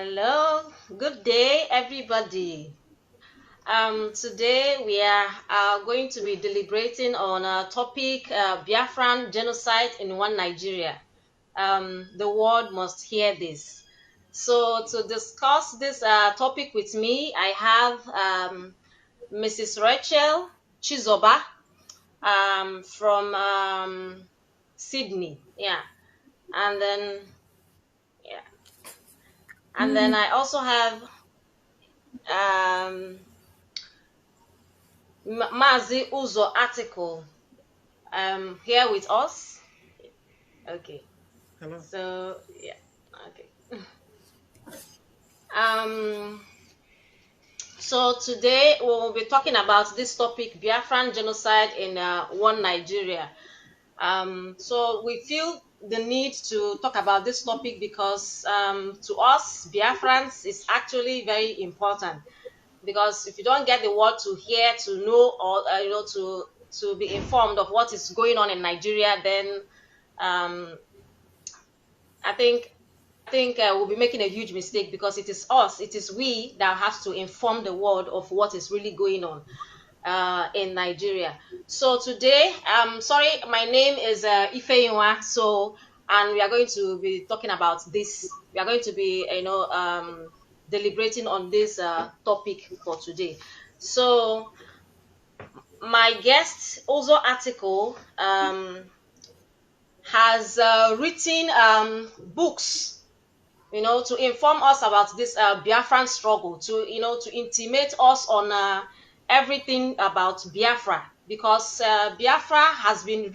Hello, good day, everybody. Today we are going to be deliberating on a topic Biafran genocide in one Nigeria. The world must hear this. So, to discuss this topic with me, I have Mrs. Rachel Chizoba from Sydney. Yeah, and then yeah, and then I also have um, Mazi Uzor article here with us. Okay, Hello. so yeah, okay. Um, so today we will be talking about this topic, Biafran genocide in one Nigeria. So we feel the need to talk about this topic because to us, Biafrans is actually very important. Because if you don't get the word to hear, to know, or to be informed of what is going on in Nigeria, then um, I think we'll be making a huge mistake because it is us, it is we that have to inform the world of what is really going on in Nigeria. So today, sorry, my name is Ifeyinwa. So, and we are going to be talking about this. We are going to be, deliberating on this topic for today. So, my guest also article has written books, to inform us about this Biafran struggle, to intimate us on everything about Biafra, because Biafra has been,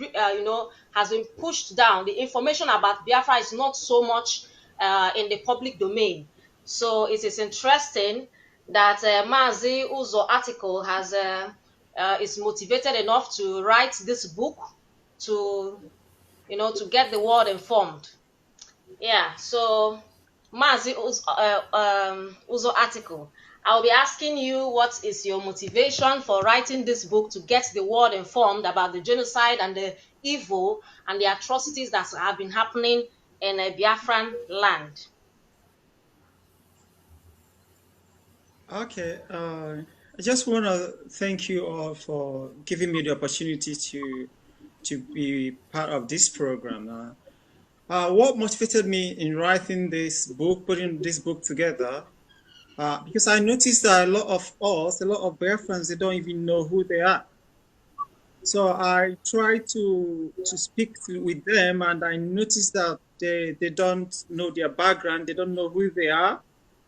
has been pushed down. The information about Biafra is not so much in the public domain. So it is interesting that Mazi Uzo article has is motivated enough to write this book to, to get the world informed. Yeah, so Mazi Uzo article. I'll be asking you what is your motivation for writing this book to get the world informed about the genocide and the evil and the atrocities that have been happening in a Biafran land. Okay. I just want to thank you all for giving me the opportunity to be part of this program. What motivated me in writing this book, putting this book together, because I noticed that a lot of us, a lot of Biafrans, they don't even know who they are. So I try to speak with them, and I noticed that they don't know their background, they don't know who they are,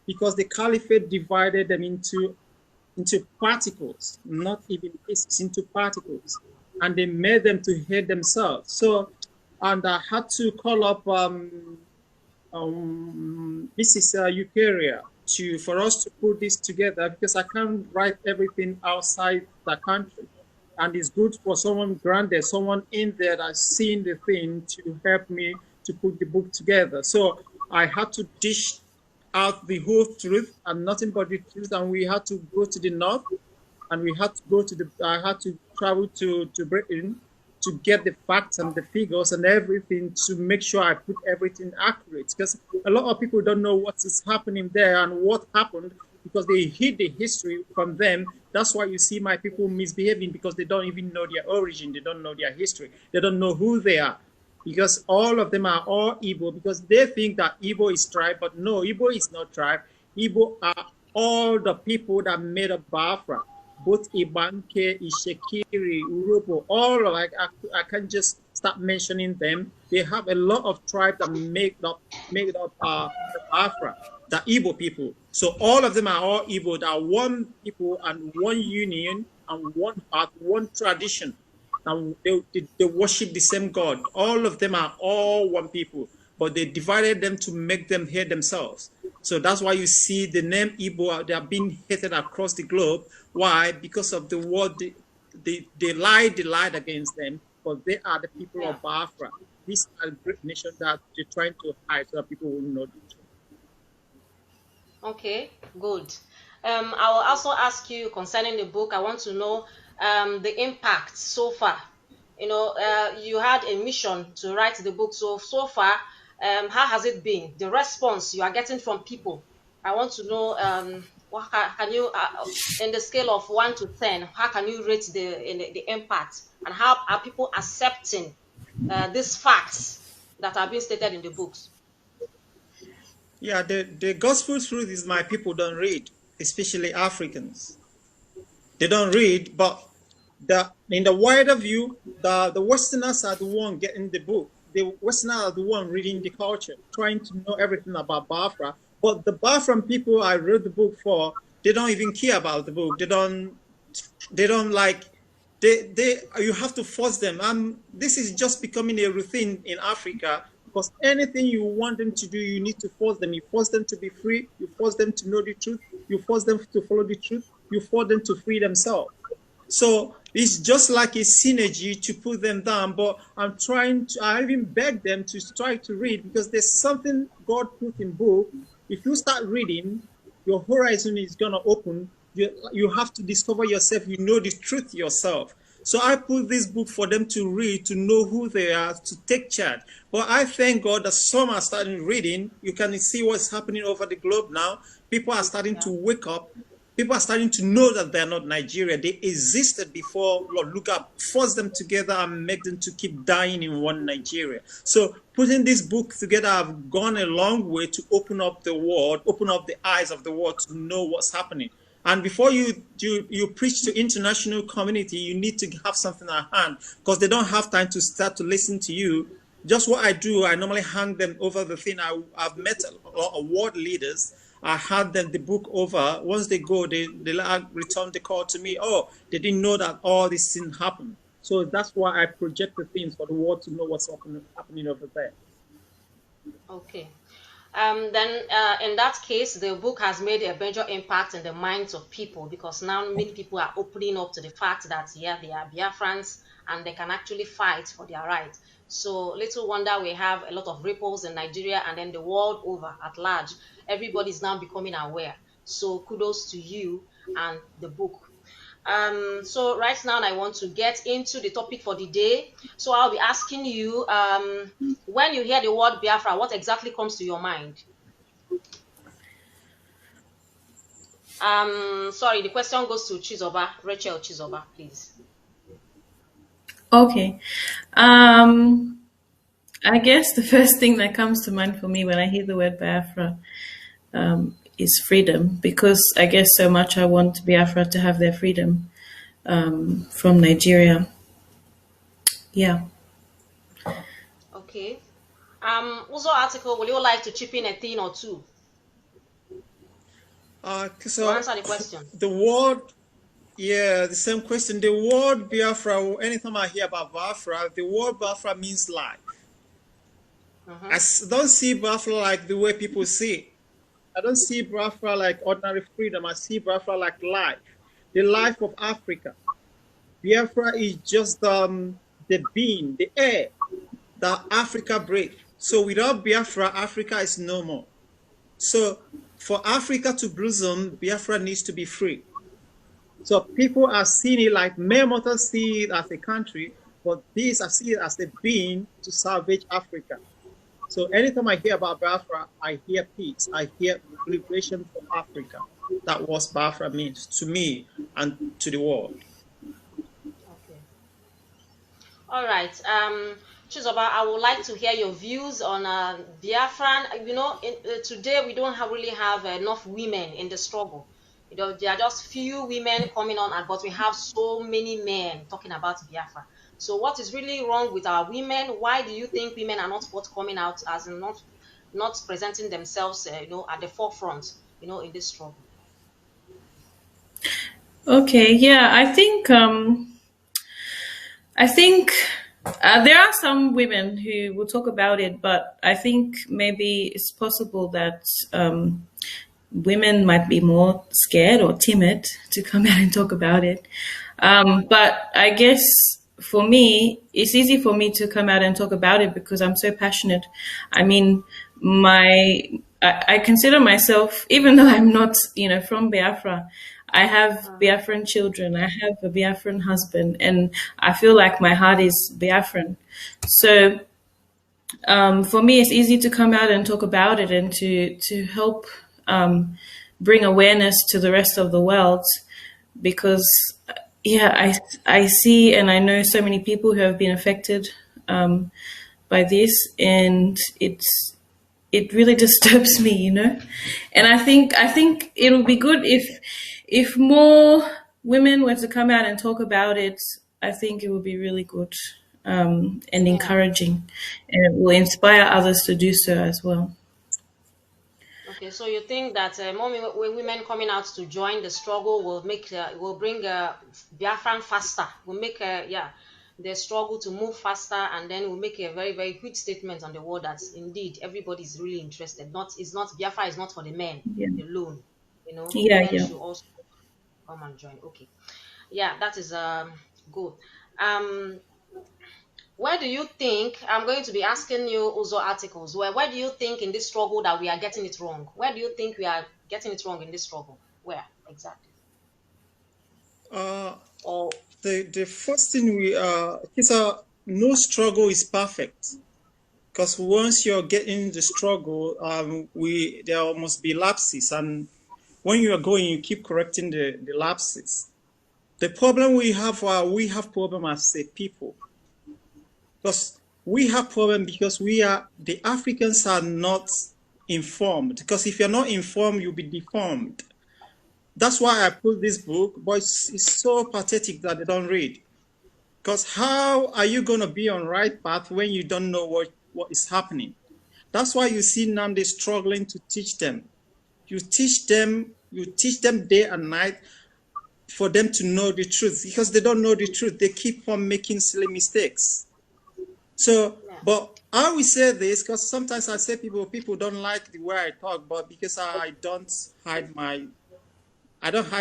because the caliphate divided them into particles, not even pieces, into particles, and they made them to hate themselves. So, and I had to call up Mrs. Eukaria for us to put this together, because I can't write everything outside the country. And it's good for someone grounded, someone in there that's seen the thing to help me to put the book together. So I had to dish out the whole truth and nothing but the truth. And we had to go to the north, and we had to go to I had to travel to Britain to get the facts and the figures and everything to make sure I put everything accurate. Because a lot of people don't know what is happening there and what happened, because they hid the history from them. That's why you see my people misbehaving, because they don't even know their origin. They don't know their history. They don't know who they are, because all of them are all Igbo, because they think that Igbo is tribe, but no, Igbo is not tribe. Igbo are all the people that made up Biafra, both Ibanke, Ishekiri, Urobo, all like I can just start mentioning them. They have a lot of tribes that make up Biafra, the Igbo people. So all of them are all Igbo. They are one people and one union and one heart, one tradition. And they worship the same God. All of them are all one people, but they divided them to make them hate themselves. So that's why you see the name Igbo, they are being hated across the globe. Why? Because of the word, they lied against them, but they are the people of Biafra. These are great nations that they're trying to hide so that people will know the truth. Okay, good. I will also ask you concerning the book. I want to know the impact so far. You had a mission to write the book. So far, how has it been? The response you are getting from people? I want to know what can you in the scale of 1 to 10, how can you rate the impact, and how are people accepting these facts that are being stated in the books? Yeah, the gospel truth is my people don't read, especially Africans. They don't read, but in the wider view, the Westerners are the one getting the book. The Westerners are the one reading the culture, trying to know everything about Biafra. But the Biafran people I wrote the book for, they don't even care about the book. They don't like they you have to force them. This is just becoming a routine in Africa because anything you want them to do, you need to force them. You force them to be free, you force them to know the truth, you force them to follow the truth, you force them to free themselves. So it's just like a synergy to put them down. But I even beg them to try to read because there's something God put in book. If you start reading, your horizon is going to open. You have to discover yourself. You know the truth yourself. So I put this book for them to read, to know who they are, to take charge. But I thank God that some are starting reading. You can see what's happening over the globe now. People are starting to wake up. People are starting to know that they're not Nigeria. They existed before. Lord, look up, force them together and make them to keep dying in one Nigeria. So putting this book together, I've gone a long way to open up the world, open up the eyes of the world to know what's happening. And before you preach to international community, you need to have something at hand because they don't have time to start to listen to you. Just what I do, I normally hang them over the thing. I've met a lot of world leaders. I hand them the book over. Once they go, they return the call to me. Oh, they didn't know that all this thing happened. So that's why I project the things for the world to know what's happening over there. Okay. Then in that case, the book has made a major impact in the minds of people because now many people are opening up to the fact that, yeah, they are Biafrans and they can actually fight for their rights. So little wonder we have a lot of ripples in Nigeria and then the world over at large. Everybody is now becoming aware. So kudos to you and the book. So right now I want to get into the topic for the day. So I'll be asking you, when you hear the word Biafra, what exactly comes to your mind? Sorry, the question goes to Chizoba, Rachel Chizoba, please. Okay. I guess the first thing that comes to mind for me when I hear the word Biafra is freedom, because I guess so much I want Biafra to have their freedom from Nigeria. Yeah. Okay. Uzor article, will you like to chip in a thing or two? So to answer the question. The word, yeah, the same question. The word Biafra, anytime I hear about Biafra, the word Biafra means life. I don't see Biafra like the way people see it. I don't see Biafra like ordinary freedom. I see Biafra like life, the life of Africa. Biafra is just the being, the air that Africa breathes. So without Biafra, Africa is no more. So for Africa to blossom, Biafra needs to be free. So people are seeing it like Mermotas see it as a country, but these are seen it as a being to salvage Africa. So anytime I hear about Biafra, I hear peace. I hear liberation for Africa. That what Biafra means to me and to the world. Okay. All right. Chizoba, I would like to hear your views on Biafran. You know, today we don't really have enough women in the struggle. You know, there are just few women coming on, but we have so many men talking about Biafra. So what is really wrong with our women? Why do you think women are not coming out as not presenting themselves, you know, at the forefront, you know, in this struggle? Okay. Yeah. I think there are some women who will talk about it, but I think maybe it's possible that women might be more scared or timid to come out and talk about it. But I guess for me, it's easy for me to come out and talk about it because I'm so passionate. I mean, I consider myself, even though I'm not, you know, from Biafra, I have Biafran children. I have a Biafran husband, and I feel like my heart is Biafran. So for me, it's easy to come out and talk about it and to help bring awareness to the rest of the world, because yeah, I see and I know so many people who have been affected by this, and it really disturbs me, you know. And I think it would be good if more women were to come out and talk about it. I think it would be really good and Yeah. encouraging, and it will inspire others to do so as well. Okay, so you think that more women coming out to join the struggle will make will bring Biafran faster, will make yeah, the struggle to move faster, and then will make a very very huge statement on the world that indeed everybody is really interested. Not it's not Biafra is not for the men Yeah, alone. You know, yeah, women yeah. should also come and join. Okay, yeah, that is good. Um, where do you think I'm going to be asking you also articles? Where do you think in this struggle that we are getting it wrong? Where do you think we are getting it wrong in this struggle? Where exactly? Uh, Or the first thing it's no struggle is perfect, because once you're getting the struggle, there must be lapses, and when you are going, you keep correcting the lapses. The problem we have problem as a people, because we have problem because the Africans are not informed. Because if you're not informed, you'll be deformed. That's why I put this book, but it's so pathetic that they don't read. Because how are you going to be on right path when you don't know what is happening? That's why you see Namdi struggling to teach them. You teach them day and night for them to know the truth, because they don't know the truth. They keep on making silly mistakes. So, yeah, but I will say this because sometimes I say people don't like the way I talk, but because I don't hide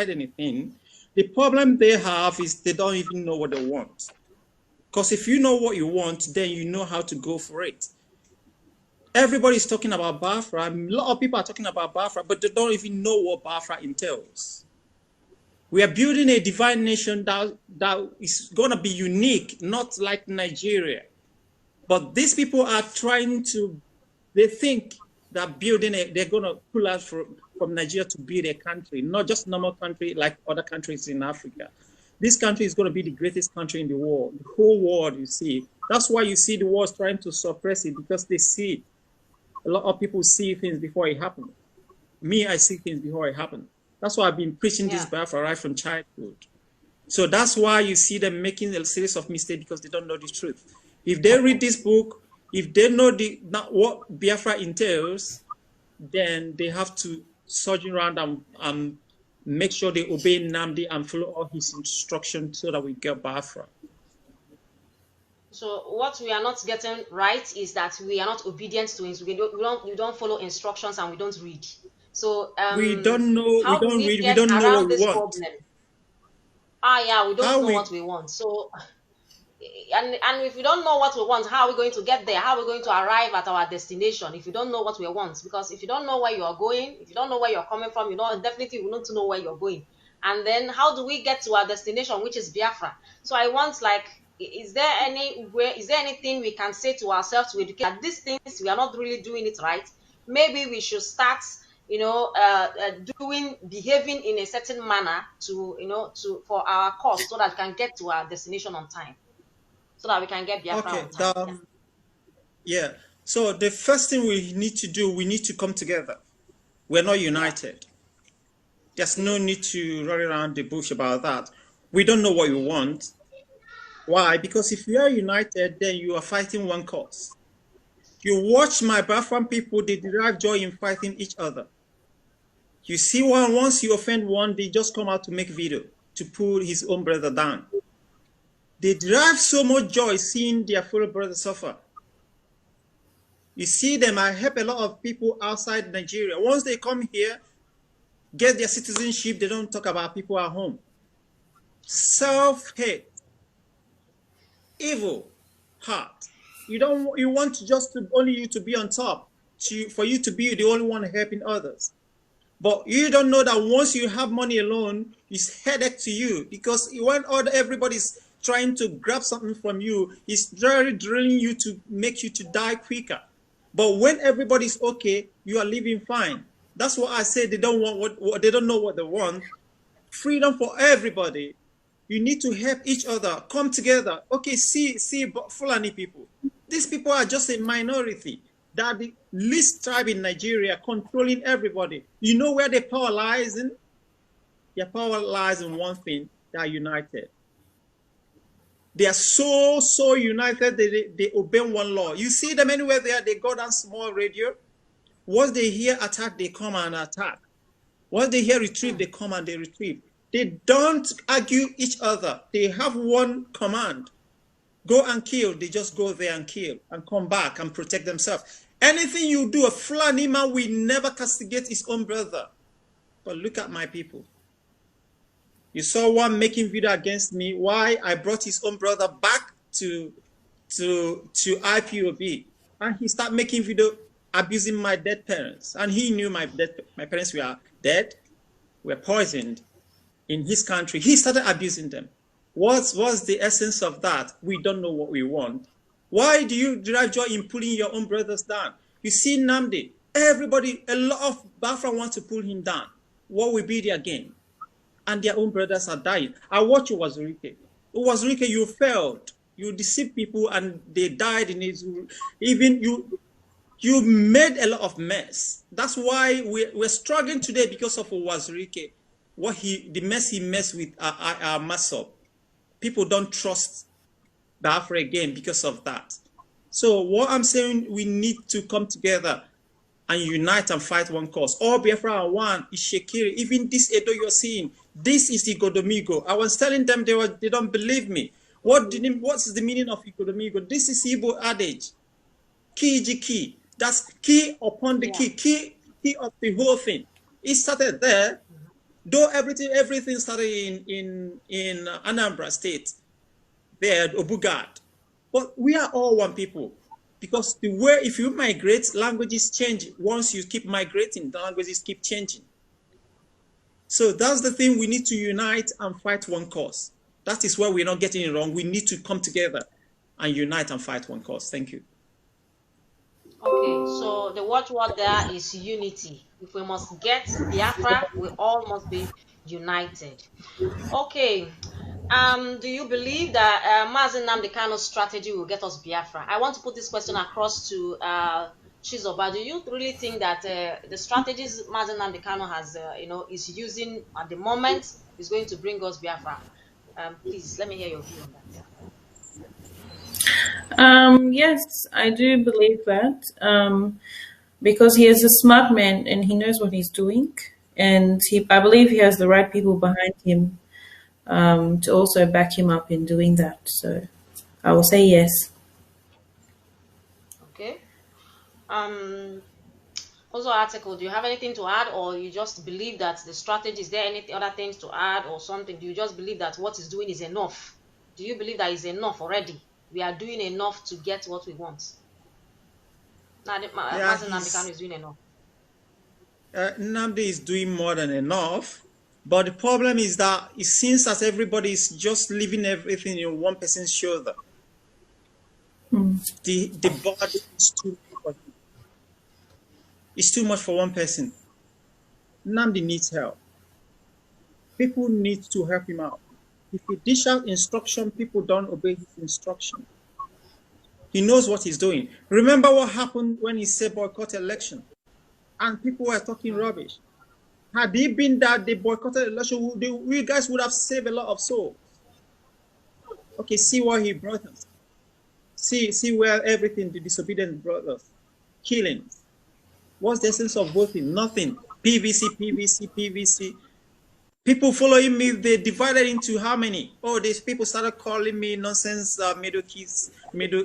anything. The problem they have is they don't even know what they want. Because if you know what you want, then you know how to go for it. Everybody's talking about Biafra. A lot of people are talking about Biafra, but they don't even know what Biafra entails. We are building a divine nation that is going to be unique, not like Nigeria. But these people are they think that they're going to pull us from Nigeria to build a country, not just a normal country like other countries in Africa. This country is going to be the greatest country in the world, the whole world, you see. That's why you see the world trying to suppress it, because they see it. A lot of people see things before it happens. Me, I see things before it happens. That's why I've been preaching this yeah. Biafra right from childhood. So that's why you see them making a series of mistakes, because they don't know the truth. If they read this book, if they know what Biafra entails, then they have to surge around and make sure they obey Namdi and follow all his instructions so that we get Biafra. So what we are not getting right is that we are not obedient to we don't follow instructions and we don't read. So We don't know, we how do don't we read, we get don't know what around we this want. problem? Ah, yeah, we don't How know what we we want. So and if we don't know what we want, how are we going to get there? How are we going to arrive at our destination if you don't know what we want? Because if you don't know where you are going, if you don't know where you're coming from, you know definitely you need to know where you're going. And then how do we get to our destination, which is Biafra? So I want, like, is there any way, is there anything we can say to ourselves to educate that these things we are not really doing it right? Maybe we should start, behaving in a certain manner to, for our cause, so that we can get to our destination on time, so that we can get Biafra okay, on time. Yeah. yeah. So the first thing we need to do, we need to come together. We're not Yeah. united. There's no need to run around the bush about that. We don't know what we want. Why? Because if we are united, then you are fighting one cause. You watch my Biafran people, they derive joy in fighting each other. You see once you offend one, they just come out to make video to pull his own brother down. They derive so much joy seeing their fellow brother suffer. You see them, I help a lot of people outside Nigeria. Once they come here, get their citizenship, they don't talk about people at home. Self-hate, evil heart. You want just to, only you to be on top, for you to be the only one helping others. But you don't know that once you have money alone, it's headache to you, because when everybody's trying to grab something from you, it's drilling you to make you to die quicker. But when everybody's okay, you are living fine. That's what I say. They don't want what they don't know what they want. Freedom for everybody. You need to help each other, come together. Okay, see, Fulani people. These people are just a minority. They are the least tribe in Nigeria, controlling everybody. You know where their power lies in? Their power lies in one thing: they are united. They are so united. They obey one law. You see them anywhere there. They go down small radio. Once they hear attack, they come and attack. Once they hear retrieve, they come and they retrieve. They don't argue each other. They have one command: go and kill. They just go there and kill and come back and protect themselves. Anything you do, a Fulani man will never castigate his own brother. But look at my people. You saw one making video against me. Why? I brought his own brother back to IPOB, and he started making video abusing my dead parents. And he knew my parents were dead, were poisoned in his country. He started abusing them. What's the essence of that? We don't know what we want. Why do you derive joy in pulling your own brothers down? You see Nnamdi, everybody, a lot of Biafra wants to pull him down. What will be their game? And their own brothers are dying. I watch Wazirike. Wazirike, you failed. You deceived people and they died in it. Even you made a lot of mess. That's why we're struggling today because of Wazirike. The mess he messed with our mess up. People don't trust Biafra again because of that. So what I'm saying, we need to come together and unite and fight one cause. All Biafra are one. Is Shekiri. Even this Edo you're seeing, this is Igodomigo. I was telling them they don't believe me. What is the meaning of Igodomigo? This is Igbo adage. Key. That's key upon the key. Key of the whole thing. It started there. Though everything started in Anambra State, there at Obugad. But we are all one people. Because the way, if you migrate, languages change. Once you keep migrating, the languages keep changing. So that's the thing, we need to unite and fight one cause. That is where we're not getting it wrong. We need to come together and unite and fight one cause. Thank you. Okay, so the watchword there is unity. If we must get Biafra, we all must be united. Okay. Do you believe that Mazi Nnamdi Kanu's strategy will get us Biafra? I want to put this question across to Chizoba. Do you really think that the strategies Mazi Nnamdi Kanu has, is using at the moment is going to bring us Biafra? Please, let me hear your view on that. Yes, I do believe that because he is a smart man and he knows what he's doing, and I believe he has the right people behind him to also back him up in doing that. So I will say yes. Okay. Also, article, do you have anything to add, or you just believe that the strategy, is there any other things to add or something? Do you just believe that what he's doing is enough? Do you believe that is enough already? We are doing enough to get what we want? Mazi Nnamdi Kanu is doing enough. Nnamdi is doing more than enough. But the problem is that it seems that everybody is just leaving everything in one person's shoulder. The body is too much. It's too much for one person. Nnamdi needs help. People need to help him out. If he dish out instruction, people don't obey his instruction. He knows what he's doing. Remember what happened when he said boycott election, and people were talking rubbish. Had he been that they boycotted the election, we guys would have saved a lot of souls. Okay, see what he brought us. See where everything, the disobedient brought us. Killings. What's the essence of voting? Nothing. PVC. People following me, they divided into how many? Oh, these people started calling me nonsense Middle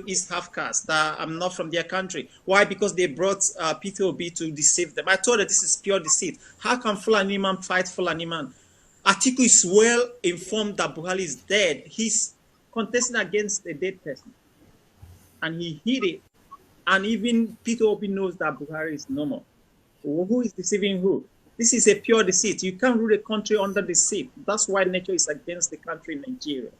East half-caste, that I'm not from their country. Why? Because they brought P2B to deceive them. I told them this is pure deceit. How can Fulani man fight Fulani man? Atiku is well informed that Buhari is dead. He's contesting against a dead person. And he hid it. And even P2B knows that Buhari is normal. Who is deceiving who? This is a pure deceit. You can't rule a country under deceit. That's why nature is against the country Nigeria.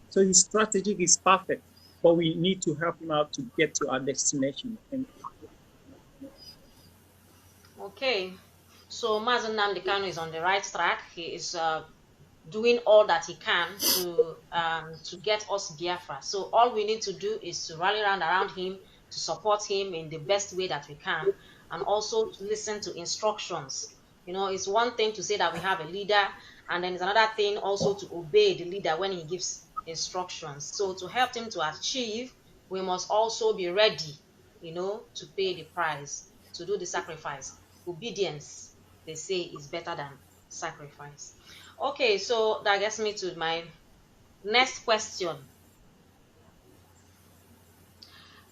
So his strategy is perfect, but we need to help him out to get to our destination. Thank you. Okay. So Mazen Nnamdi Kanu is on the right track. He is doing all that he can to get us Biafra. So all we need to do is to rally around him, to support him in the best way that we can, and also to listen to instructions. You know, it's one thing to say that we have a leader, and then it's another thing also to obey the leader when he gives instructions. So to help him to achieve, we must also be ready, you know, to pay the price, to do the sacrifice. Obedience, they say, is better than sacrifice. Okay, so that gets me to my next question.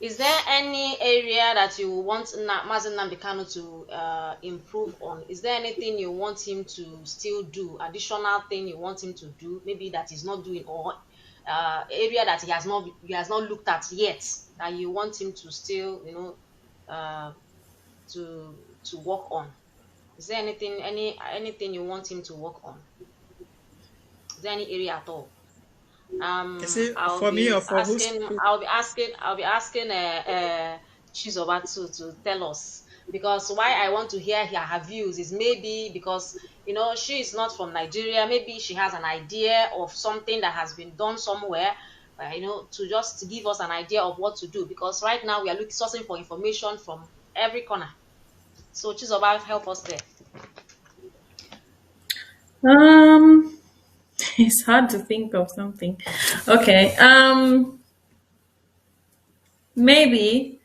Is there any area that you want Mazen Nnamdi Kanu to improve on? Is there anything you want him to still do, additional thing you want him to do, maybe that he's not doing, or area that he has not looked at yet, that you want him to still, you know, to work on? Is there anything you want him to work on? Is there any area at all? Is it I'll for me be or for who's? asking. I'll be asking Chizoba to tell us, because why I want to hear her views is maybe because, you know, she is not from Nigeria. Maybe she has an idea of something that has been done somewhere. You know, to give us an idea of what to do, because right now we are sourcing for information from every corner. So Chizoba, help us there. It's hard to think of something. Okay. Maybe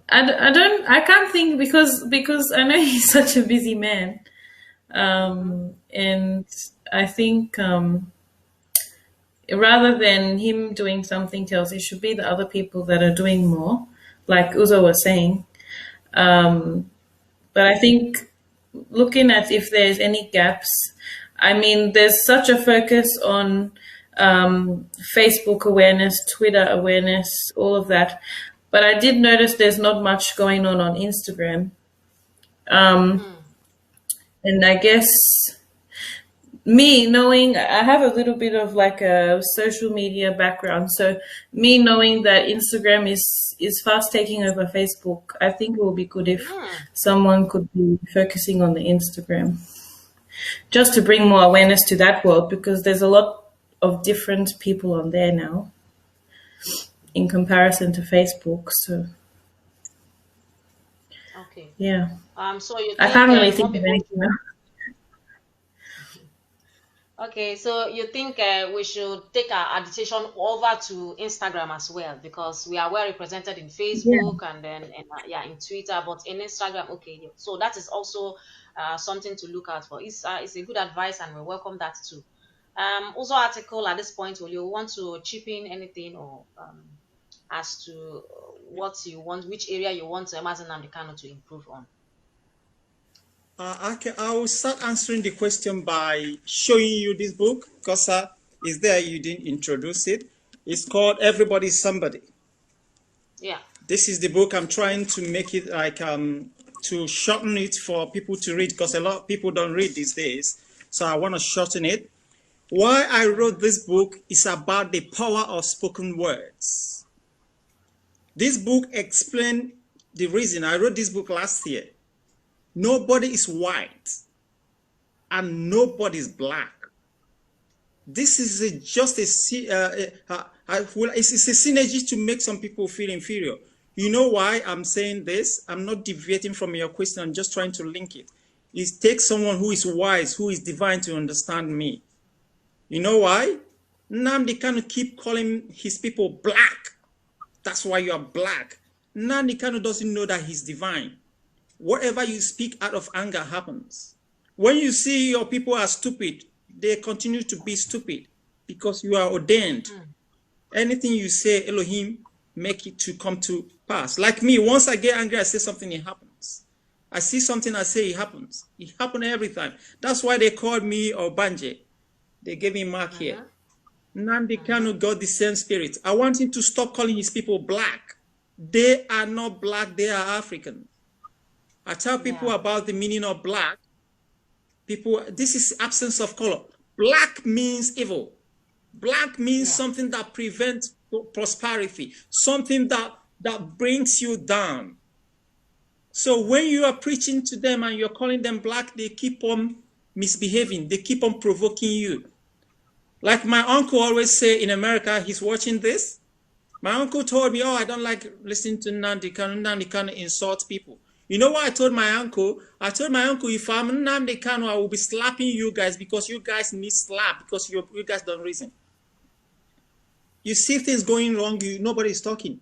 I can't think because I know he's such a busy man. And I think rather than him doing something else, it should be the other people that are doing more, like Uzor was saying. But I think looking at if there's any gaps, I mean, there's such a focus on Facebook awareness, Twitter awareness, all of that. But I did notice there's not much going on Instagram. And I guess me knowing, I have a little bit of like a social media background. So me knowing that Instagram is fast taking over Facebook, I think it will be good if someone could be focusing on the Instagram, just to bring more awareness to that world, because there's a lot of different people on there now in comparison to Facebook. So Okay. yeah. So you I think can't really more think of people anything now. Okay, so you think we should take our agitation over to Instagram as well, because we are well represented in Yeah. Facebook and then in Twitter, but in Instagram, okay. Yeah. So that is also something to look out for. It's a good advice, and we welcome that too. Also, article at this point, will you want to chip in anything, or as to what you want, which area you want Mazen Nnamdi Kanu to improve on? I will start answering the question by showing you this book, because it's there, you didn't introduce it. It's called Everybody's Somebody. Yeah. This is the book. I'm trying to make it like to shorten it for people to read, because a lot of people don't read these days. So I want to shorten it. Why I wrote this book is about the power of spoken words. This book explains the reason I wrote this book last year. Nobody is white and nobody is black. This is it's a synergy to make some people feel inferior. You know why I'm saying this? I'm not deviating from your question. I'm just trying to link it. It takes someone who is wise, who is divine, to understand me. You know why? Nnamdi Kanu keep calling his people black. That's why you are black. Nnamdi Kanu doesn't know that he's divine. Whatever you speak out of anger happens. When you see your people are stupid, they continue to be stupid because you are ordained. Anything you say, Elohim, make it to come to pass. Like me, once I get angry, I say something, it happens. I see something, I say it happens. It happens every time. That's why they called me Obanje. They gave me mark here. Nnamdi Kanu got the same spirit. I want him to stop calling his people black. They are not black, they are African. I tell people about the meaning of black. People, this is absence of color. Black means evil. Black means something that prevents prosperity, something that brings you down. So when you are preaching to them and you're calling them black, they keep on misbehaving. They keep on provoking you. Like my uncle always say in America, he's watching this. My uncle told me, oh, I don't like listening to Nnamdi Kanu. Nnamdi Kanu insult people. You know what I told my uncle? I told my uncle, if I'm Nnamdi Kanu, I will be slapping you guys because you guys need slap because you guys don't reason. You see things going wrong, nobody's talking.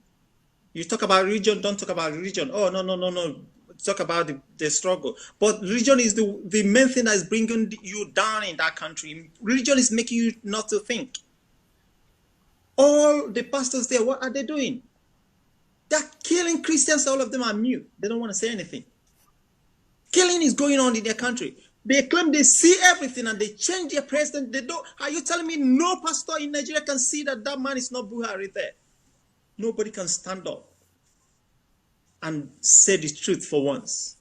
You talk about religion, don't talk about religion. Oh, no. Talk about the struggle. But religion is the main thing that is bringing you down in that country. Religion is making you not to think. All the pastors there, what are they doing? They're killing Christians. All of them are mute. They don't want to say anything. Killing is going on in their country. They claim they see everything and they change their president. They don't. Are you telling me no pastor in Nigeria can see that man is not Buhari there? Nobody can stand up and say the truth for once.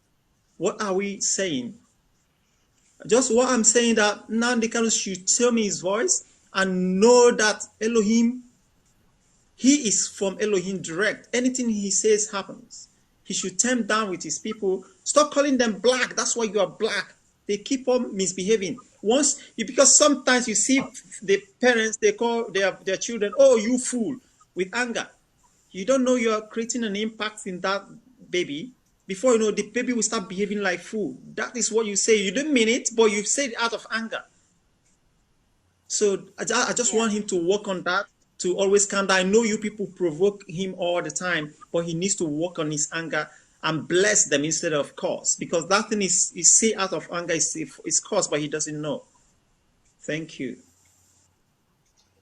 What are we saying? Just what I'm saying, that Nnamdi Kanu should tell me his voice and know that Elohim, he is from Elohim direct. Anything he says happens. He should turn down with his people. Stop calling them black. That's why you are black. They keep on misbehaving. Because sometimes you see the parents, they call their children, oh, you fool, with anger. You don't know you're creating an impact in that baby. Before you know, the baby will start behaving like fool. That is what you say. You didn't mean it, but you said it out of anger. So I just want him to work on that, to always calm down. I know you people provoke him all the time, but he needs to work on his anger and bless them instead of curse. Because that thing is say out of anger is curse, but he doesn't know. Thank you.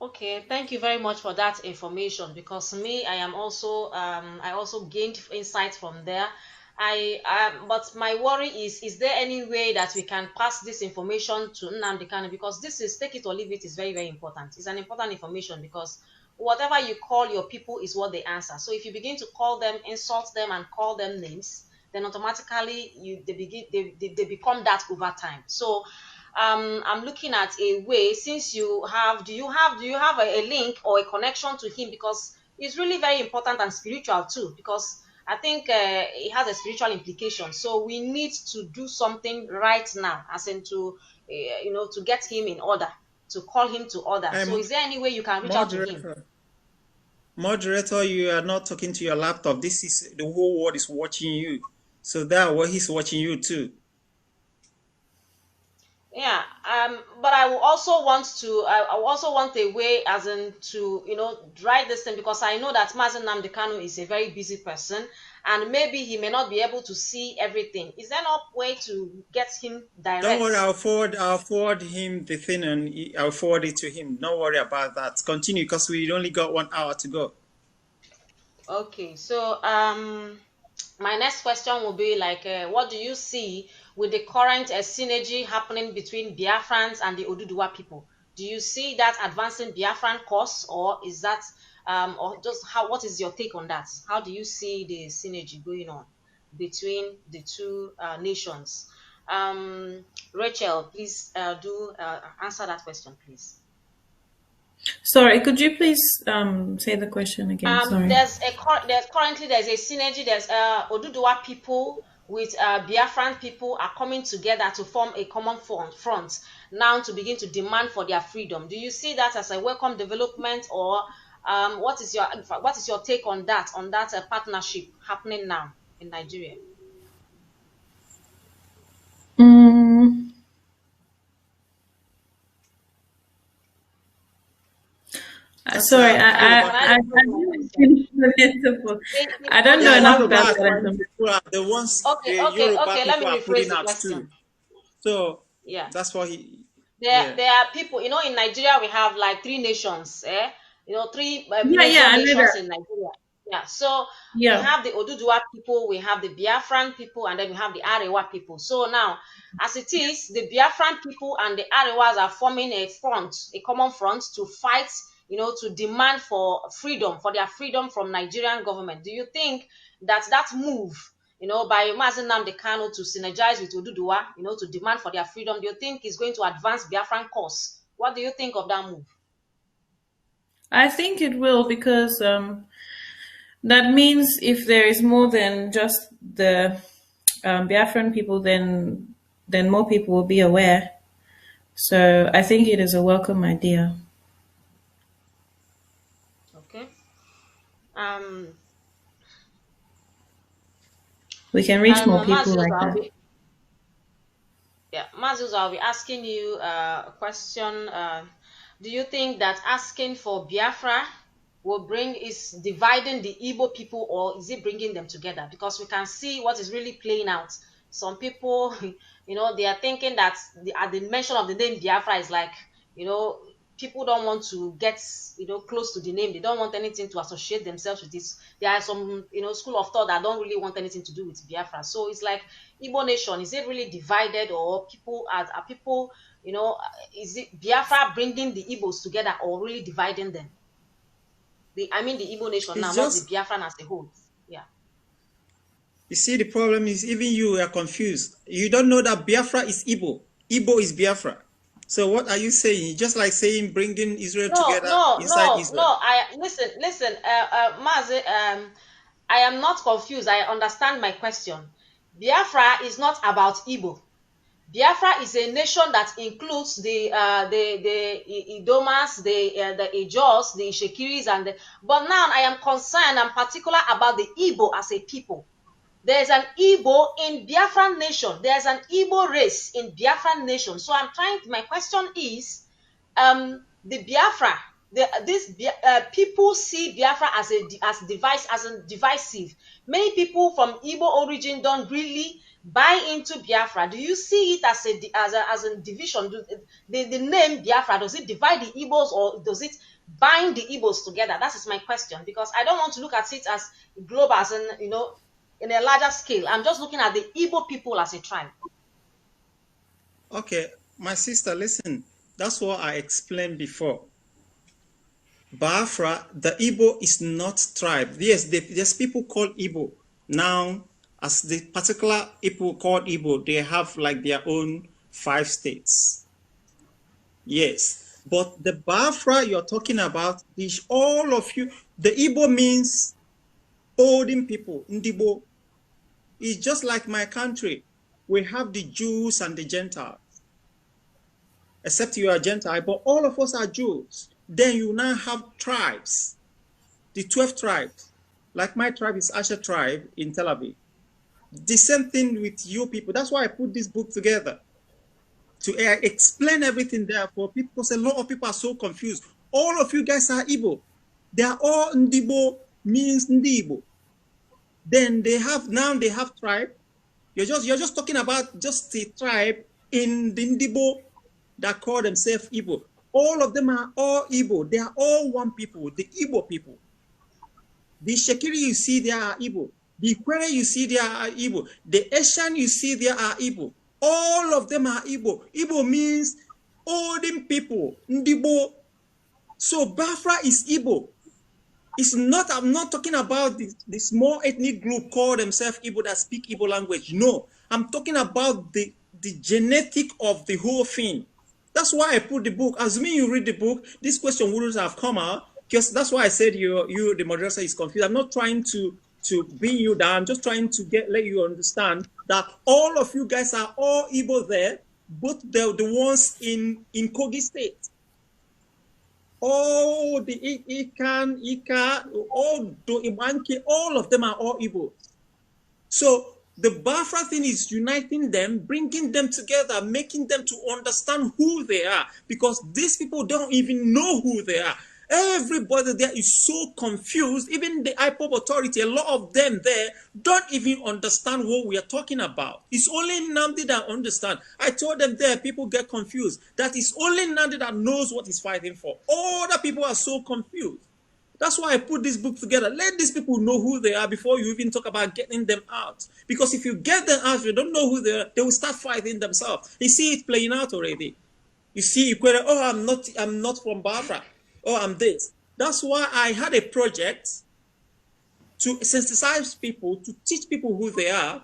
Okay, thank you very much for that information, because me, I am also I also gained insight from there. But my worry is there any way that we can pass this information to Nnamdi Kanu? Because this is, take it or leave it, is very, very important. It's an important information, because whatever you call your people is what they answer. So if you begin to call them, insult them, and call them names, then automatically they become that over time. So I'm looking at a way, since you have, do you have a link or a connection to him? Because it's really very important and spiritual too, because I think it has a spiritual implication. So we need to do something right now, as in to to get him in order, to call him to order. So is there any way you can reach out to him? Moderator, you are not talking to your laptop. This is, the whole world is watching you. So that way he's watching you too. Yeah, but I will also want to, I also want a way, as in to, drive this thing, because I know that Mazen Nnamdi Kanu is a very busy person, and maybe he may not be able to see everything. Is there no way to get him direct? Don't worry, I'll forward him the thing, and I'll forward it to him. Don't worry about that. Continue, because we only got 1 hour to go. Okay, so my next question will be like, what do you see with the current synergy happening between Biafrans and the Oduduwa people? Do you see that advancing Biafran cause, or is that, or just what is your take on that? How do you see the synergy going on between the two nations? Rachel, please do answer that question, please. Sorry, could you please say the question again? Sorry. There's currently a synergy. There's Oduduwa people with Biafran people are coming together to form a common front now to begin to demand for their freedom. Do you see that as a welcome development, or what is your take on that partnership happening now in Nigeria? Sorry, I don't know enough about that. The ones okay. Let me rephrase the question. So yeah, that's why there are people. In Nigeria we have like 3 nations. Three major nations in Nigeria. Yeah. So we have the Oduduwa people, we have the Biafran people, and then we have the Arewa people. So now, as it is, the Biafran people and the Arewas are forming a common front to fight, to demand for freedom, for their freedom from Nigerian government. Do you think that move, by Mazen Nnamdi Kanu to synergize with Oduduwa, to demand for their freedom, do you think is going to advance Biafran cause? What do you think of that move? I think it will, because that means if there is more than just the Biafran people, then more people will be aware. So I think it is a welcome idea. Okay. Um, We can reach and more people Mazios, like that. I'll be asking you a question. Do you think that asking for Biafra is dividing the Igbo people, or is it bringing them together? Because we can see what is really playing out. Some people, they are thinking that at the mention of the name Biafra is like, people don't want to get, close to the name. They don't want anything to associate themselves with this. There are some, school of thought that don't really want anything to do with Biafra. So it's like, Igbo nation, is it really divided, or people are people, is it Biafra bringing the Igbos together or really dividing them? I mean the Igbo nation now, It's not the just, Biafran as a whole. Yeah. you see, the problem is even you are confused. You don't know that Biafra is Igbo. Igbo is Biafra. So what are you saying? Just like saying bringing Israel No, together no, inside no, Israel. no. Listen, Mazi, I am not confused. I understand my question. Biafra is not about Igbo. Biafra is a nation that includes the Idomas, the Ijos, the Ishekiris, but now I am concerned and particular about the Igbo as a people. There's an Igbo in Biafran nation. There's an Igbo race in Biafran nation. So my question is, the Biafra, people see Biafra as divisive. Many people from Igbo origin don't really buy into Biafra. Do you see it as a division? The name Biafra, does it divide the Igbos, or does it bind the Igbos together? That is my question, because I don't want to look at it as global, as in a larger scale. I'm just looking at the Igbo people as a tribe. Okay, my sister, listen. That's what I explained before. Biafra, the Igbo is not tribe. Yes, there's people called Igbo. Now, as the particular people called Igbo, they have like their own 5 states. Yes, but the Biafra you're talking about is all of you. The Igbo means holding people. Ndibo. It's just like my country. We have the Jews and the Gentiles. Except you are Gentile, but all of us are Jews. Then you now have tribes, the 12 tribes. Like my tribe is Asher tribe in Tel Aviv. The same thing with you people. That's why I put this book together, to explain everything there for people, because a lot of people are so confused. All of you guys are Igbo. They are all Ndibo, means Ndibo. Then they have tribe. You're just talking about just the tribe in the Ndibo that call themselves Igbo. All of them are all Igbo. They are all one people, the Igbo people. The Shekiri you see there are Igbo. The Kwere you see there are Igbo. The Eshan you see there are Igbo. All of them are Igbo. Igbo means olden people, Ndibo. So Biafra is Igbo. It's not, I'm not talking about the small ethnic group called themselves Igbo that speak Igbo language. No, I'm talking about the genetic of the whole thing. That's why I put the book. Assuming you read the book, this question wouldn't have come out, because that's why I said you the moderator is confused. I'm not trying to bring you down. I'm just trying to let you understand that all of you guys are all Igbo there, both the ones in Kogi State. All the Ikan, Ika, all the Ibanki, all of them are all Igbo. So the Biafra thing is uniting them, bringing them together, making them to understand who they are, because these people don't even know who they are. Everybody there is so confused. Even the IPOP authority, a lot of them there don't even understand what we are talking about. It's only Nnamdi that understand. I told them there, people get confused. That is only Nnamdi that knows what he's fighting for. All the people are so confused. That's why I put this book together. Let these people know who they are before you even talk about getting them out. Because if you get them out, if you don't know who they are, they will start fighting themselves. You see it playing out already. You see, oh, I'm not from Biafra. Oh, I'm this. That's why I had a project to sensitize people, to teach people who they are.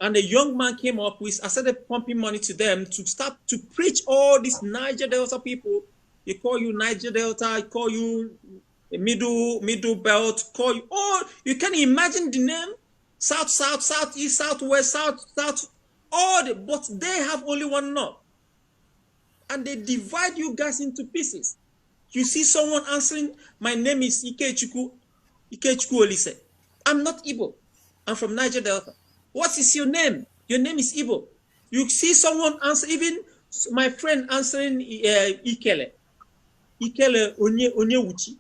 And a young man came up with, I started pumping money to them to start to preach all these Niger Delta people. They call you Niger Delta, I call you middle belt, call you, oh, you can imagine the name. South, south, south, east, south, west, south, south, but they have only one north. And they divide you guys into pieces. You see someone answering, my name is Ikechukwu Olise. I'm not Igbo. I'm from Niger Delta. What is your name? Your name is Igbo. You see someone answer, even my friend answering Ikele Onyewuchi.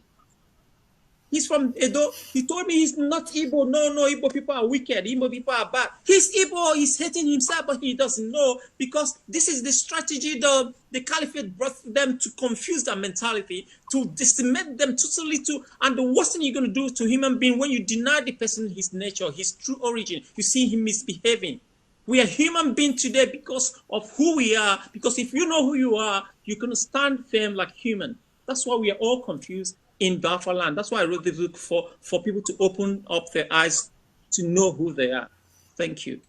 He's from Edo. He told me he's not Igbo. No, Igbo people are wicked. Igbo people are bad. He's Igbo. He's hating himself, but he doesn't know, because this is the strategy the caliphate brought them to confuse their mentality, to decimate them totally. And the worst thing you're going to do to a human being when you deny the person his nature, his true origin, you see him misbehaving. We are human beings today because of who we are. Because if you know who you are, you're going to stand firm like human. That's why we are all confused in Biafra land. That's why I wrote this book, for people to open up their eyes to know who they are. Thank you.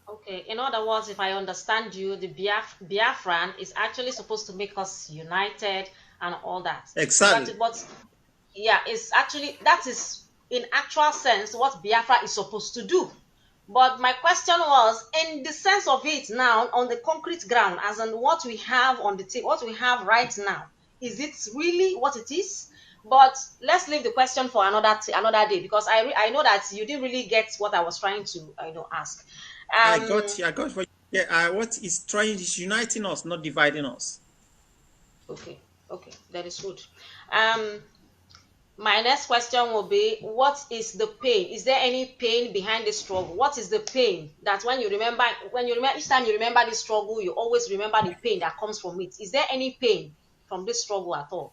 Okay, in other words, if I understand you, the Biafran is actually supposed to make us united and all that. Exactly. But yeah, it's actually, that is in actual sense what Biafra is supposed to do. But my question was, in the sense of it now, on the concrete ground, as in what we have on the table, what we have right now, is it really what it is? But let's leave the question for another day, because I know that you didn't really get what I was trying to ask. I got what. Yeah, what is trying is uniting us, not dividing us. Okay, that is good. My next question will be, what is the pain? Is there any pain behind the struggle? What is the pain that when you remember, each time you remember this struggle, you always remember the pain that comes from it? Is there any pain from this struggle at all?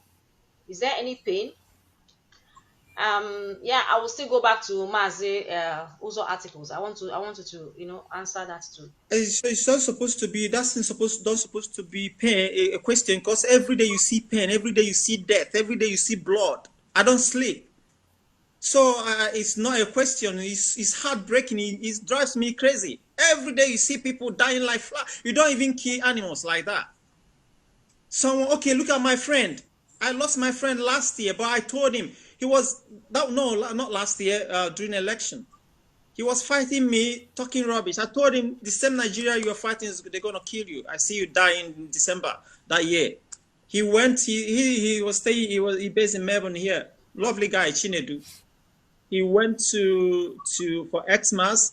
Is there any pain? Yeah, I will still go back to Mazi Uzor articles. I want you to answer that too. It's not supposed to be. That's not supposed to be pain. A question, because every day you see pain, every day you see death, every day you see blood. I don't sleep, so it's not a question. It's heartbreaking. It drives me crazy. Every day you see people dying like flies. You don't even kill animals like that. Someone, okay, look at my friend. I lost my friend last year, but I told him not last year, during election. He was fighting me, talking rubbish. I told him, the same Nigeria you are fighting, they're going to kill you. I see you die in December that year. He went, he was staying, he based in Melbourne here. Lovely guy, Chinedu. He went for Xmas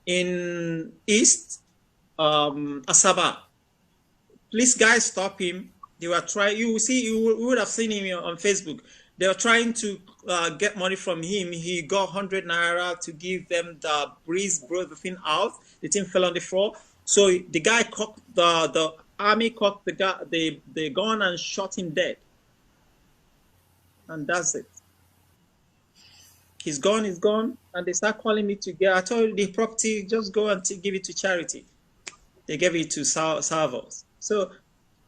in East, Asaba. Please, guys, stop him. They were trying. You would have seen him on Facebook. They were trying to get money from him. He got 100 naira to give them. The breeze brought the thing out. The thing fell on the floor. So the guy cocked the army cocked the gun and shot him dead. And that's it. He's gone. And they start calling me to get. I told the property, just go and give it to charity. They gave it to Salvos. So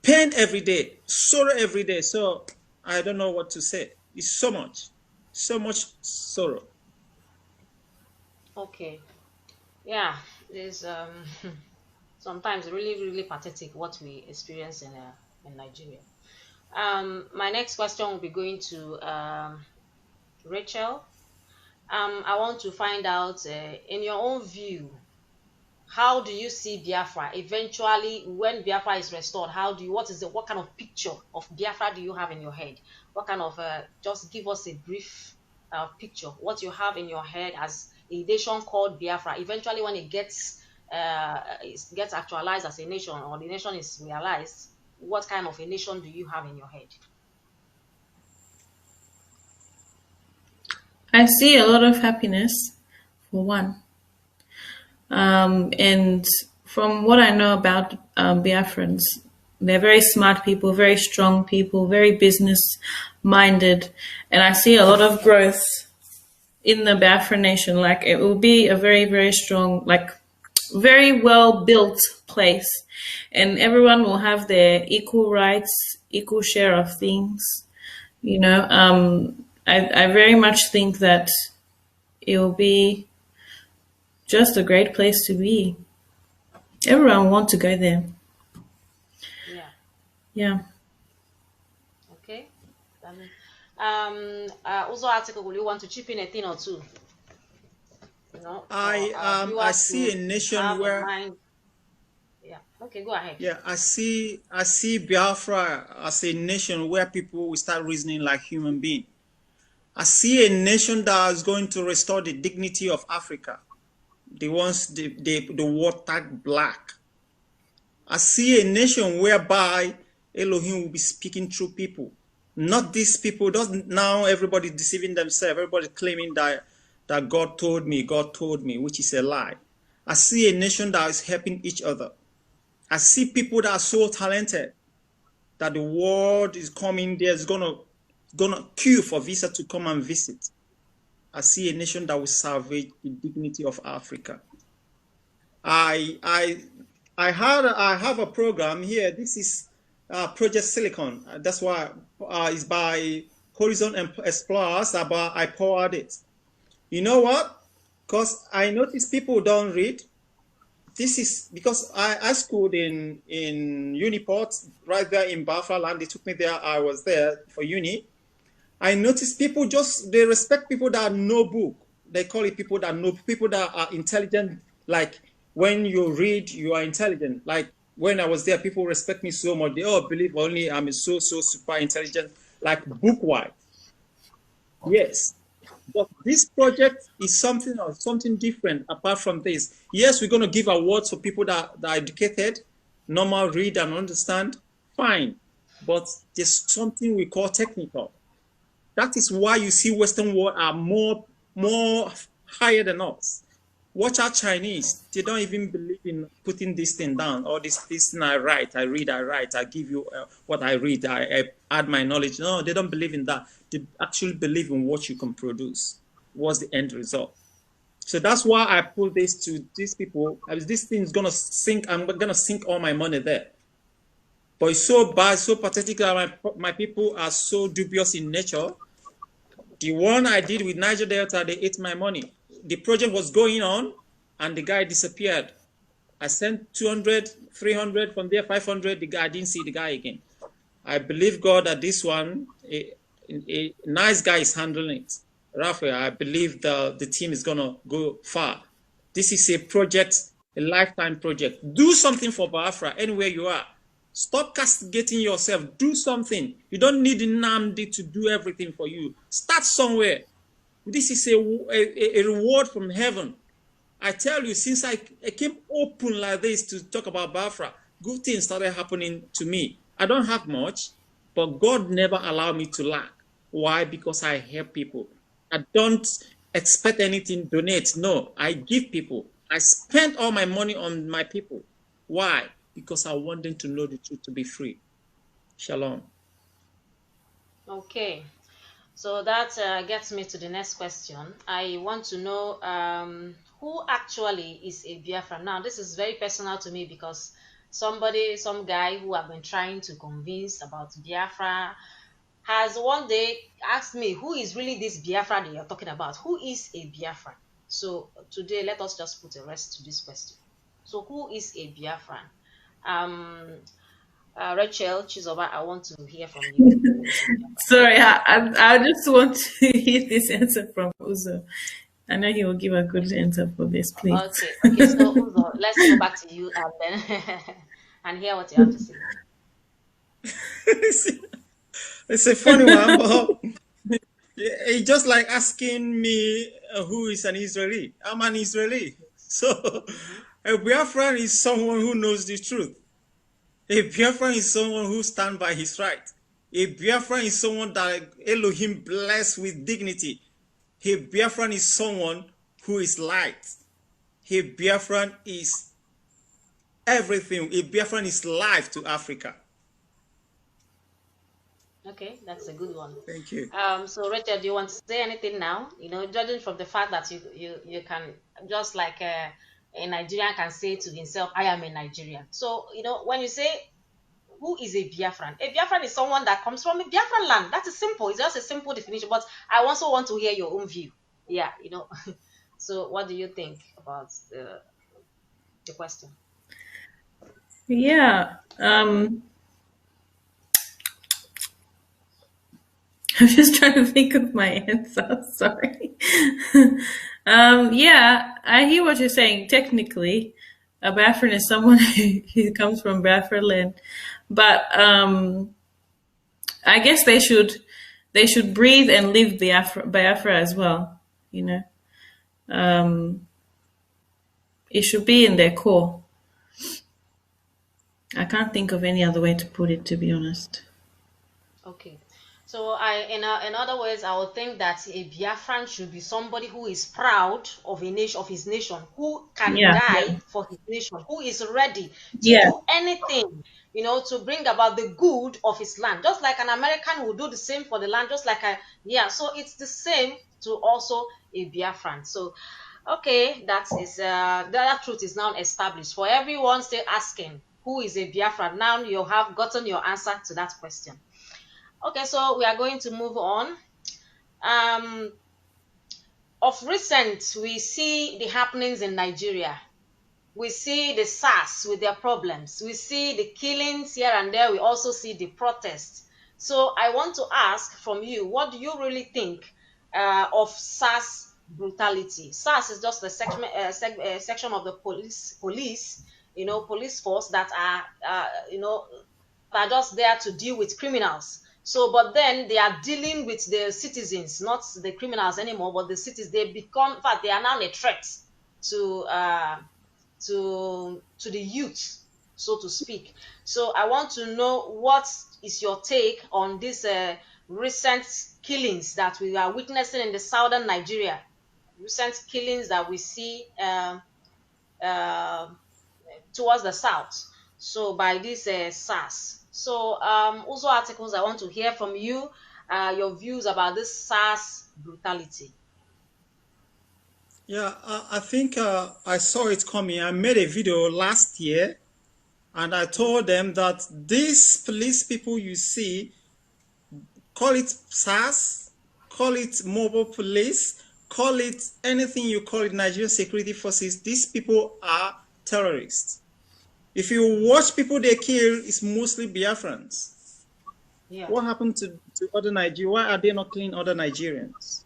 pain every day, sorrow every day. So I don't know what to say. It's so much sorrow. Okay, yeah, there's sometimes really pathetic what we experience in Nigeria. My next question will be going to Rachel. I want to find out, in your own view, how do you see Biafra eventually when Biafra is restored? What kind of picture of Biafra do you have in your head? What kind of just give us a brief picture, what you have in your head as a nation called Biafra. Eventually, when it gets actualized as a nation, or the nation is realized, what kind of a nation do you have in your head? I see a lot of happiness, for one. And from what I know about Biafrans, they're very smart people, very strong people, very business minded. And I see a lot of growth in the Biafran nation. Like, it will be a very, very strong, like, very well built place. And everyone will have their equal rights, equal share of things. I very much think that it will be just a great place to be. Everyone wants to go there. Yeah. Okay. Uzor article, will you want to chip in a thing or two? for our I viewers see a to nation have in where, mind. Yeah. Okay, go ahead. yeah, I see Biafra as a nation where people will start reasoning like human beings. I see a nation that is going to restore the dignity of Africa. The watered black. I see a nation whereby Elohim will be speaking through people. Not these people. Doesn't now everybody deceiving themselves. Everybody claiming that God told me, which is a lie. I see a nation that is helping each other. I see people that are so talented that the world is coming. There's gonna queue for visa to come and visit. I see a nation that will salvage the dignity of Africa. I I I have a program here. This is Project Silicon. That's why it's by Horizon Explorers. But I powered it. You know what? Because I notice people don't read. This is because I schooled in Uniport right there in Biafra land. They took me there. I was there for uni. I noticed people they respect people that know book. They call it people that know, people that are intelligent. Like when you read, you are intelligent. Like when I was there, people respect me so much. They all believe only I'm so super intelligent, like book wise. Yes. But this project is something else, something different apart from this. Yes, we're going to give awards for people that are educated, normal, read and understand. Fine. But there's something we call technical. That is why you see Western world are more higher than us. Watch our Chinese. They don't even believe in putting this thing down. Or this thing I write, I read, I write, I give you what I read, I add my knowledge. No, they don't believe in that. They actually believe in what you can produce. What's the end result? So that's why I put this to these people. This thing's gonna sink. I'm gonna sink all my money there. But it's so bad, so pathetic that my people are so dubious in nature. The one I did with Niger Delta, they ate my money. The project was going on, and the guy disappeared. I sent 200, 300, from there 500. The guy, I didn't see the guy again. I believe God that this one, a nice guy is handling it. Raphael, I believe the team is going to go far. This is a project, a lifetime project. Do something for Biafra anywhere you are. Stop castigating yourself. Do something. You don't need Nnamdi to do everything for you. Start somewhere. This is a reward from heaven. I tell you, since I came open like this to talk about Biafra, good things started happening to me. I don't have much, but God never allowed me to lack. Why? Because I help people. I don't expect anything, donate. No, I give people. I spend all my money on my people. Why? Because I want them to know the truth, to be free. Shalom. Okay. So that gets me to the next question. I want to know who actually is a Biafran. Now, this is very personal to me because some guy who I've been trying to convince about Biafra has one day asked me, who is really this Biafra that you're talking about? Who is a Biafran? So today, let us just put a rest to this question. So who is a Biafran? Rachel Chizoba, I want to hear from you. Sorry, I just want to hear this answer from Uzor. I know he will give a good answer for this, please. Okay. So Uzor, let's go back to you and then and hear what you have to say. It's a funny one, but it's just like asking me who is an Israeli. I'm an Israeli. So a Biafran is someone who knows the truth. A Biafran is someone who stands by his right. A Biafran is someone that Elohim blessed with dignity. A Biafran is someone who is light. A Biafran is everything. A Biafran is life to Africa. Okay, that's a good one. Thank you. So Rachel, do you want to say anything now? Judging from the fact that you can, just like a Nigerian can say to himself, I am a Nigerian. So when you say who is a Biafran is someone that comes from a Biafran land. That is simple. It's just a simple definition. But I also want to hear your own view. Yeah, So what do you think about the question? Yeah. I'm just trying to think of my answer. Sorry. Yeah, I hear what you're saying. Technically, a Biafran is someone who comes from Biafra land, but I guess they should breathe and live Biafra as well. You know, um, it should be in their core. I can't think of any other way to put it, to be honest. Okay. So in other words, I would think that a Biafran should be somebody who is proud of a nation, of his nation, who can Yeah, die for his nation, who is ready to yeah, do anything, to bring about the good of his land. Just like an American will do the same for the land, just like so it's the same to also a Biafran. So, okay, that truth is now established. For everyone still asking who is a Biafran, now you have gotten your answer to that question. Okay, so we are going to move on. Um, of recent, we see the happenings in Nigeria. We see the SARS with their problems. We see the killings here and there. We also see the protests. So I want to ask from you, what do you really think of SARS brutality? SARS is just a section of the police, police force that are just there to deal with criminals. So, but then they are dealing with the citizens, not the criminals anymore, but the citizens. They become, in fact, they are now a threat to to the youth, so to speak. So, I want to know, what is your take on these recent killings that we are witnessing in the southern Nigeria? Recent killings that we see uh, towards the south. So by this SARS. So also articles, I want to hear from you, your views about this SARS brutality. Yeah, I think I saw it coming. I made a video last year and I told them that these police people you see, call it SARS, call it mobile police, call it anything you call it, Nigerian security forces, these people are terrorists. If you watch people they kill, it's mostly Biafrans. Yeah. What happened to other Nigerians? Why are they not killing other Nigerians?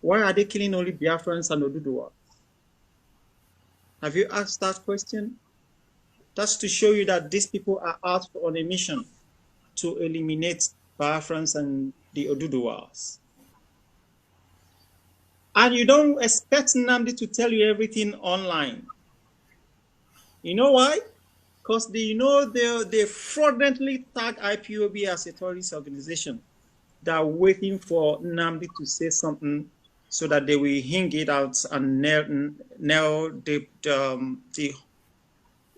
Why are they killing only Biafrans and Oduduwa? Have you asked that question? That's to show you that these people are out on a mission to eliminate Biafrans and the Oduduwas. And you don't expect Nnamdi to tell you everything online. You know why? Because they fraudulently tag IPOB as a terrorist organization. They're waiting for Nnamdi to say something so that they will hang it out and nail the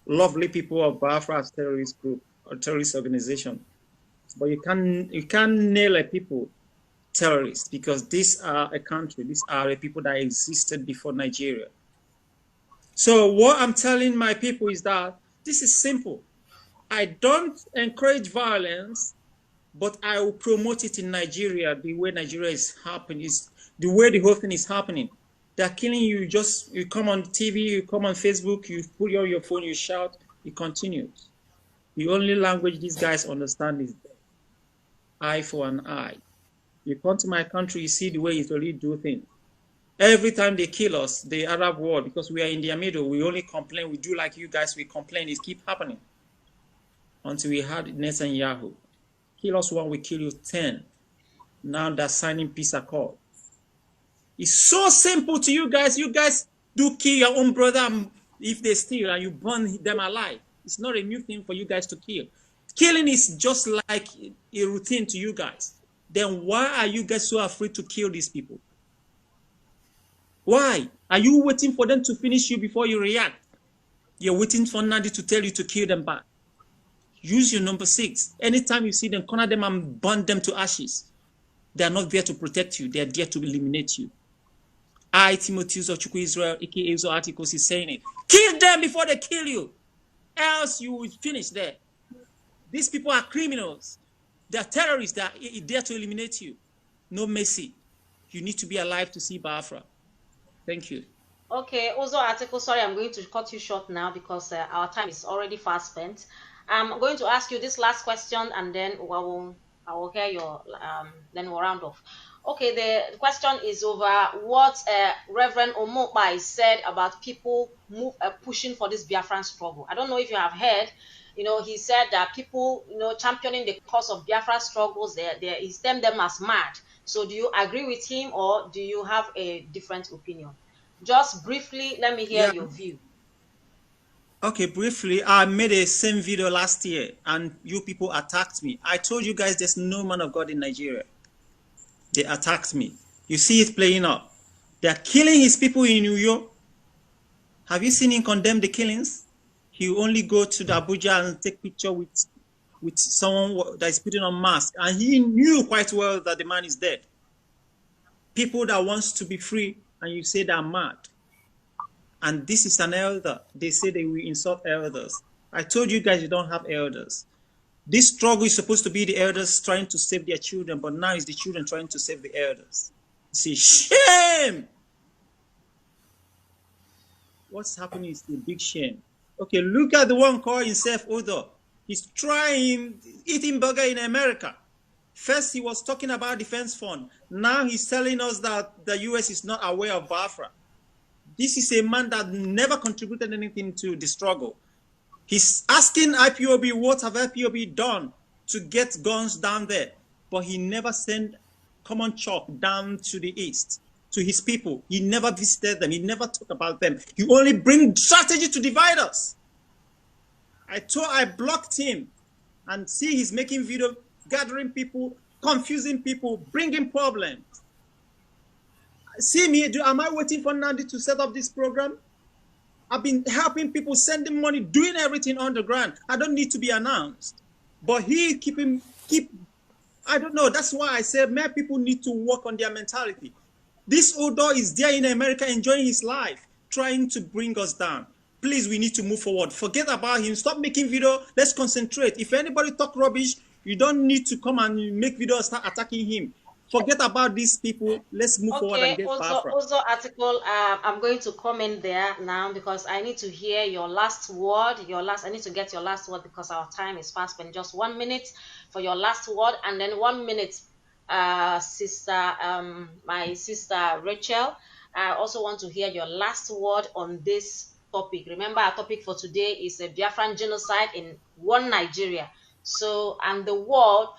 lovely people of Biafra's terrorist group or terrorist organization. But you can't nail a people terrorists, because these are a country, these are a people that existed before Nigeria. So what I'm telling my people is that this is simple. I don't encourage violence, but I will promote it in Nigeria the way Nigeria is happening, is the way the whole thing is happening. They're killing you, you come on TV, you come on Facebook, you put on your phone, you shout, it continues. The only language these guys understand is eye for an eye. You come to my country, you see the way Israelis do things. Every time they kill us, the Arab world, because we are in their middle, we only complain, we do like you guys, we complain, it keeps happening. Until we had Netanyahu. Kill us one, we kill you 10. Now they're signing peace accord. It's so simple to you guys. You guys do kill your own brother if they steal and you burn them alive. It's not a new thing for you guys to kill. Killing is just like a routine to you guys. Then why are you guys so afraid to kill these people? Why? Are you waiting for them to finish you before you react? You're waiting for Nadi to tell you to kill them back. Use your number 6. Anytime you see them, corner them and burn them to ashes. They are not there to protect you. They are there to eliminate you. I, Timothy Uzochukwu Israel, aka Uzor articles, is saying it. Kill them before they kill you. Else you will finish there. These people are criminals. They are terrorists. They are there to eliminate you. No mercy. You need to be alive to see Biafra. Thank you. Okay, Uzor article, sorry, I'm going to cut you short now because our time is already fast spent. I'm going to ask you this last question and then I will hear your then we'll round off. Okay, the question is over what Reverend Omobai said about people pushing for this Biafran struggle. I don't know if you have heard. He said that people, championing the cause of Biafra struggles, he termed them as mad. So, do you agree with him, or do you have a different opinion? Just briefly, let me hear Yeah. your view. Okay, briefly, I made a same video last year and you people attacked me. I told you guys there's no man of God in Nigeria. They attacked me. You see it playing out. They're killing his people in New York. Have you seen him condemn the killings? He only go to the Abuja and take picture with someone that is putting on mask. And he knew quite well that the man is dead. People that wants to be free and you say they're mad. And this is an elder. They say they will insult elders. I told you guys you don't have elders. This struggle is supposed to be the elders trying to save their children, but now it's the children trying to save the elders. See, shame! What's happening is a big shame. Okay, look at the one called himself Uzor. He's trying eating burger in America. First, he was talking about defense fund. Now he's telling us that the US is not aware of Biafra. This is a man that never contributed anything to the struggle. He's asking IPOB, what have IPOB done to get guns down there? But he never sent common chalk down to the east, to his people. He never visited them. He never talked about them. He only brings strategy to divide us. I blocked him, and see he's making video, gathering people, confusing people, bringing problems. See me, am I waiting for Nandi to set up this program? I've been helping people, sending money, doing everything on the ground. I don't need to be announced. But he I don't know. That's why I said more people need to work on their mentality. This Uzor is there in America enjoying his life, trying to bring us down. Please, we need to move forward. Forget about him. Stop making video. Let's concentrate. If anybody talk rubbish, you don't need to come and make video and start attacking him. Forget about these people. Let's move forward and get Biafra. Also article, I'm going to comment there now because I need to hear your last word. I need to get your last word because our time is fast. Spend just 1 minute for your last word, and then 1 minute, my sister Rachel. I also want to hear your last word on this topic. Remember, our topic for today is a Biafran genocide in one Nigeria. So, and the world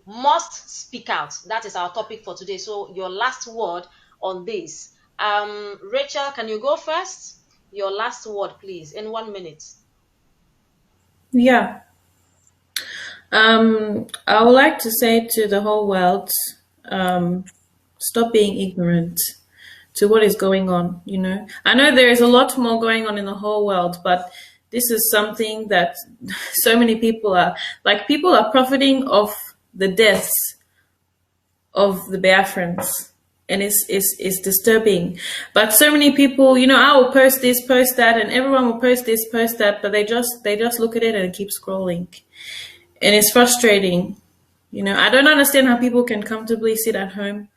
must speak out. That is our topic for today. So your last word on this. Rachel, can you go first? Your last word, please, in 1 minute. Yeah. I would like to say to the whole world, stop being ignorant to what is going on. I know there is a lot more going on in the whole world, but this is something that so many people are profiting off the deaths of the Biafrans, and it's disturbing. But so many people, I will post this, post that, and everyone will post this, post that, but they just look at it and keep scrolling, and it's frustrating. I don't understand how people can comfortably sit at home,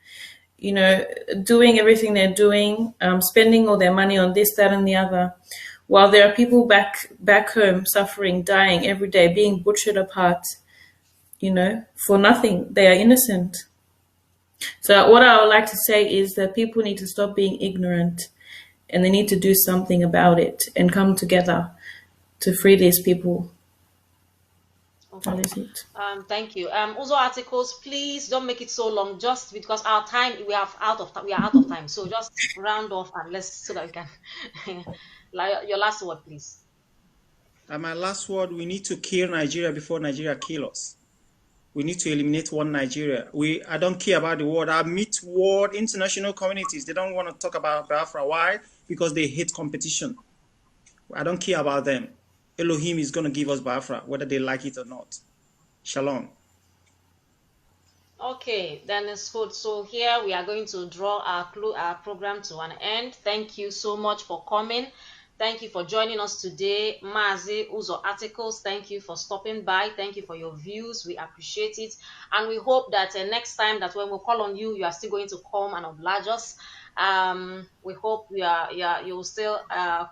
doing everything they're doing, spending all their money on this, that, and the other, while there are people back home suffering, dying every day, being butchered apart, for nothing. They are innocent. So what I would like to say is that people need to stop being ignorant, and they need to do something about it and come together to free these people. Okay. That is it. Thank you. Uzor articles, please don't make it so long, just because our time, we are out of time. So just round off and so that we can your last word, please. My last word, we need to kill Nigeria before Nigeria kills us. We need to eliminate one Nigeria. I don't care about the world. I meet world international communities. They don't want to talk about Biafra. Why? Because they hate competition. I don't care about them. Elohim is going to give us Biafra, whether they like it or not. Shalom. Okay, then it's good. So here we are going to draw our program to an end. Thank you so much for coming. Thank you for joining us today. Mazi Uzor Articles, thank you for stopping by. Thank you for your views. We appreciate it. And we hope that next time that when we call on you, you are still going to come and oblige us. We hope you will still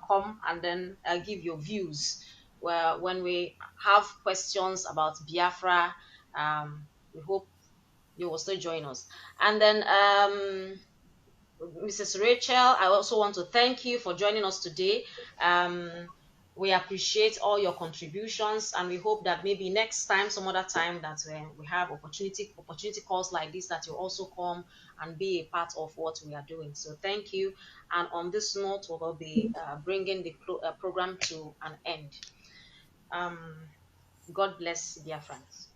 come and then give your views. When we have questions about Biafra, we hope you will still join us. And then Mrs. Rachel, I also want to thank you for joining us today. We appreciate all your contributions, and we hope that maybe next time, some other time, that we have opportunity calls like this, that you also come and be a part of what we are doing. So thank you. And on this note, we will be bringing the program to an end. God bless, dear friends.